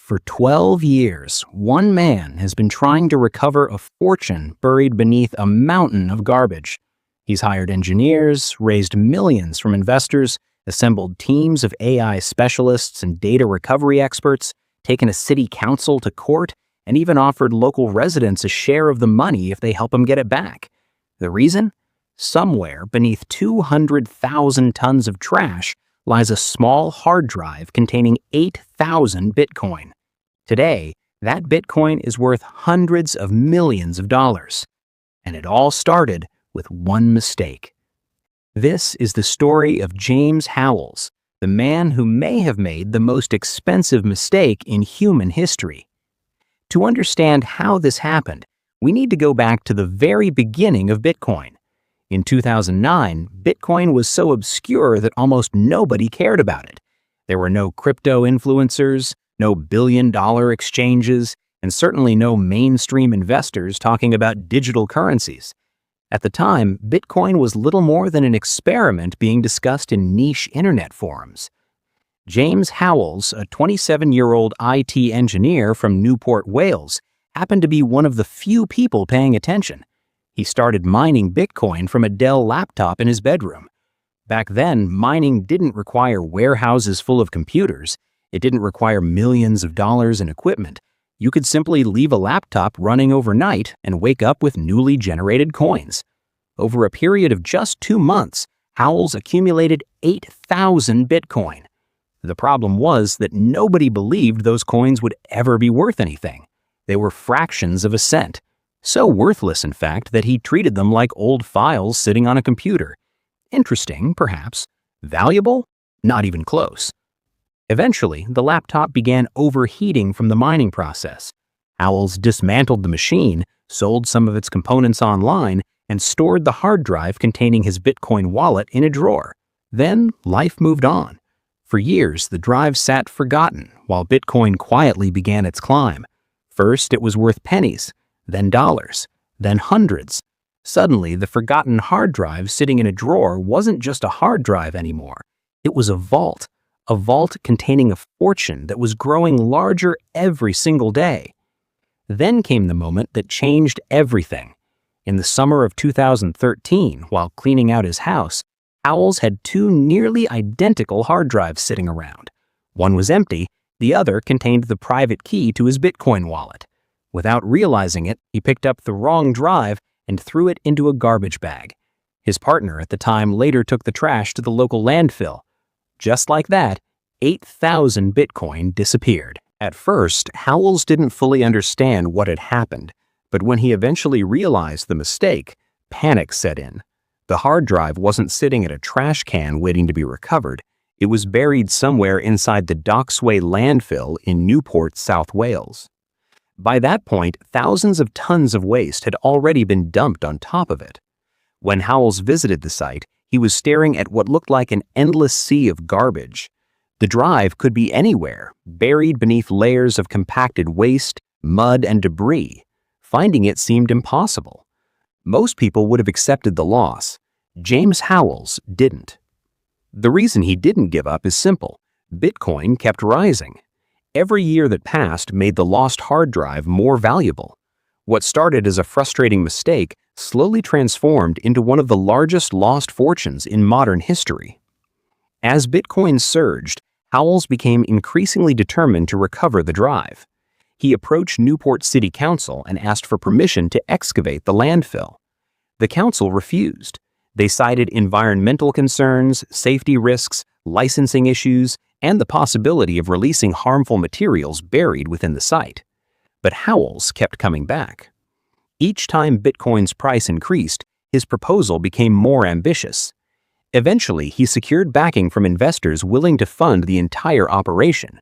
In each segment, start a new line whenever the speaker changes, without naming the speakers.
For 12 years, one man has been trying to recover a fortune buried beneath a mountain of garbage. He's hired engineers, raised millions from investors, assembled teams of AI specialists and data recovery experts, taken a city council to court, and even offered local residents a share of the money if they help him get it back. The reason? Somewhere beneath 200,000 tons of trash lies a small hard drive containing 8,000 Bitcoin. Today, that Bitcoin is worth hundreds of millions of dollars. And it all started with one mistake. This is the story of James Howells, the man who may have made the most expensive mistake in human history. To understand how this happened, we need to go back to the very beginning of Bitcoin. In 2009, Bitcoin was so obscure that almost nobody cared about it. There were no crypto influencers, no billion-dollar exchanges, and certainly no mainstream investors talking about digital currencies. At the time, Bitcoin was little more than an experiment being discussed in niche internet forums. James Howells, a 27-year-old IT engineer from Newport, Wales, happened to be one of the few people paying attention. He started mining Bitcoin from a Dell laptop in his bedroom. Back then, mining didn't require warehouses full of computers. It didn't require millions of dollars in equipment. You could simply leave a laptop running overnight and wake up with newly generated coins. Over a period of just 2 months, Howells accumulated 8,000 Bitcoin. The problem was that nobody believed those coins would ever be worth anything. They were fractions of a cent. So worthless, in fact, that he treated them like old files sitting on a computer. Interesting, perhaps. Valuable? Not even close. Eventually, the laptop began overheating from the mining process. Howells dismantled the machine, sold some of its components online, and stored the hard drive containing his Bitcoin wallet in a drawer. Then, life moved on. For years, the drive sat forgotten, while Bitcoin quietly began its climb. First, it was worth pennies, then dollars, then hundreds. Suddenly, the forgotten hard drive sitting in a drawer wasn't just a hard drive anymore. It was a vault containing a fortune that was growing larger every single day. Then came the moment that changed everything. In the summer of 2013, while cleaning out his house, Howells had 2 nearly identical hard drives sitting around. One was empty, the other contained the private key to his Bitcoin wallet. Without realizing it, he picked up the wrong drive and threw it into a garbage bag. His partner at the time later took the trash to the local landfill. Just like that, 8,000 Bitcoin disappeared. At first, Howells didn't fully understand what had happened, but when he eventually realized the mistake, panic set in. The hard drive wasn't sitting at a trash can waiting to be recovered. It was buried somewhere inside the Docksway landfill in Newport, South Wales. By that point, thousands of tons of waste had already been dumped on top of it. When Howells visited the site, he was staring at what looked like an endless sea of garbage. The drive could be anywhere, buried beneath layers of compacted waste, mud, and debris. Finding it seemed impossible. Most people would have accepted the loss. James Howells didn't. The reason he didn't give up is simple. Bitcoin kept rising. Every year that passed made the lost hard drive more valuable. What started as a frustrating mistake slowly transformed into one of the largest lost fortunes in modern history. As Bitcoin surged, Howells became increasingly determined to recover the drive. He approached Newport City Council and asked for permission to excavate the landfill. The council refused. They cited environmental concerns, safety risks, licensing issues, and the possibility of releasing harmful materials buried within the site. But Howells kept coming back. Each time Bitcoin's price increased, his proposal became more ambitious. Eventually, he secured backing from investors willing to fund the entire operation.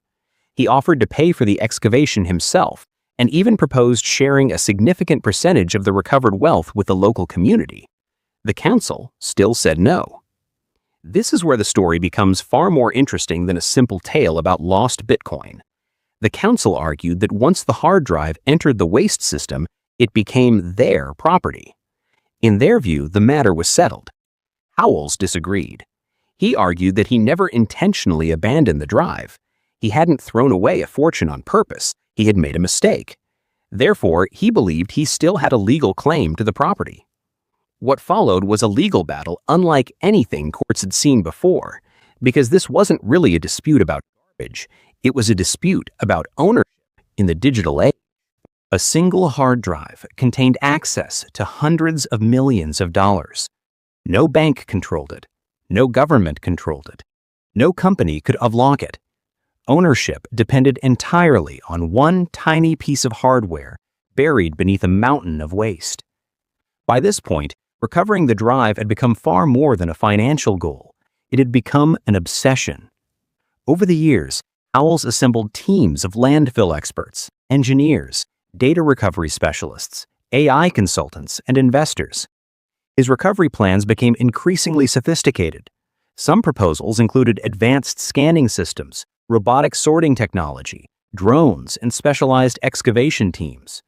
He offered to pay for the excavation himself, and even proposed sharing a significant percentage of the recovered wealth with the local community. The council still said no. This is where the story becomes far more interesting than a simple tale about lost Bitcoin. The council argued that once the hard drive entered the waste system, it became their property. In their view, the matter was settled. Howells disagreed. He argued that he never intentionally abandoned the drive. He hadn't thrown away a fortune on purpose. He had made a mistake. Therefore, he believed he still had a legal claim to the property. What followed was a legal battle unlike anything courts had seen before, because this wasn't really a dispute about garbage. It was a dispute about ownership in the digital age. A single hard drive contained access to hundreds of millions of dollars. No bank controlled it. No government controlled it. No company could unlock it. Ownership depended entirely on one tiny piece of hardware buried beneath a mountain of waste. By this point, recovering the drive had become far more than a financial goal. It had become an obsession. Over the years, Howells assembled teams of landfill experts, engineers, data recovery specialists, AI consultants, and investors. His recovery plans became increasingly sophisticated. Some proposals included advanced scanning systems, robotic sorting technology, drones, and specialized excavation teams.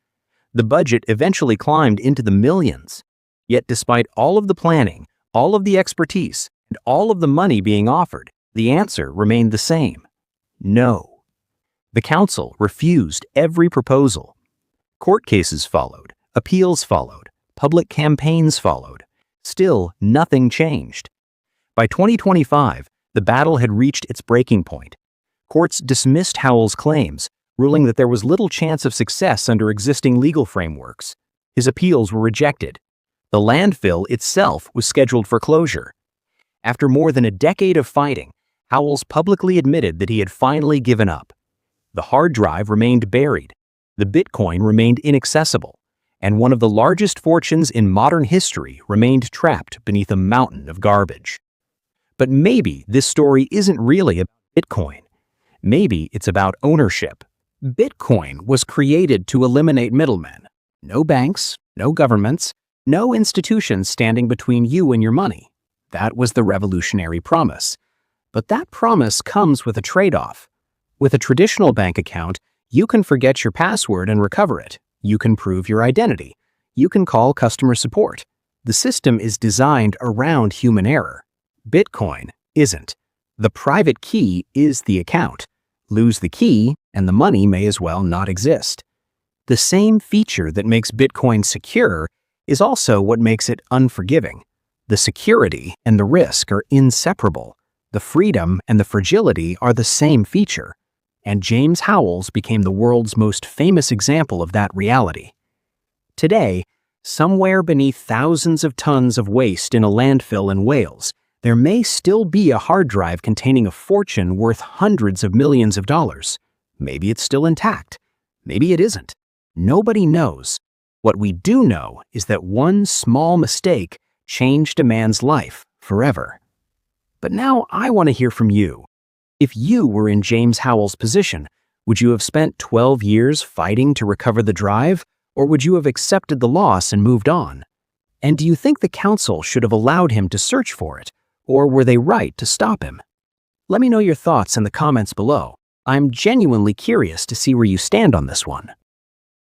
The budget eventually climbed into the millions. Yet despite all of the planning, all of the expertise, and all of the money being offered, the answer remained the same: no. The council refused every proposal. Court cases followed, appeals followed, public campaigns followed. Still, nothing changed. By 2025, the battle had reached its breaking point. Courts dismissed Howells' claims, ruling that there was little chance of success under existing legal frameworks. His appeals were rejected. The landfill itself was scheduled for closure. After more than a decade of fighting, Howells publicly admitted that he had finally given up. The hard drive remained buried. The Bitcoin remained inaccessible, and one of the largest fortunes in modern history remained trapped beneath a mountain of garbage. But maybe this story isn't really about Bitcoin. Maybe it's about ownership. Bitcoin was created to eliminate middlemen. No banks, no governments, no institutions standing between you and your money. That was the revolutionary promise. But that promise comes with a trade-off. With a traditional bank account, you can forget your password and recover it. You can prove your identity. You can call customer support. The system is designed around human error. Bitcoin isn't. The private key is the account. Lose the key, and the money may as well not exist. The same feature that makes Bitcoin secure is also what makes it unforgiving. The security and the risk are inseparable. The freedom and the fragility are the same feature. And James Howells became the world's most famous example of that reality. Today, somewhere beneath thousands of tons of waste in a landfill in Wales, there may still be a hard drive containing a fortune worth hundreds of millions of dollars. Maybe it's still intact. Maybe it isn't. Nobody knows. What we do know is that one small mistake changed a man's life forever. But now I want to hear from you. If you were in James Howells' position, would you have spent 12 years fighting to recover the drive, or would you have accepted the loss and moved on? And do you think the council should have allowed him to search for it, or were they right to stop him? Let me know your thoughts in the comments below. I'm genuinely curious to see where you stand on this one.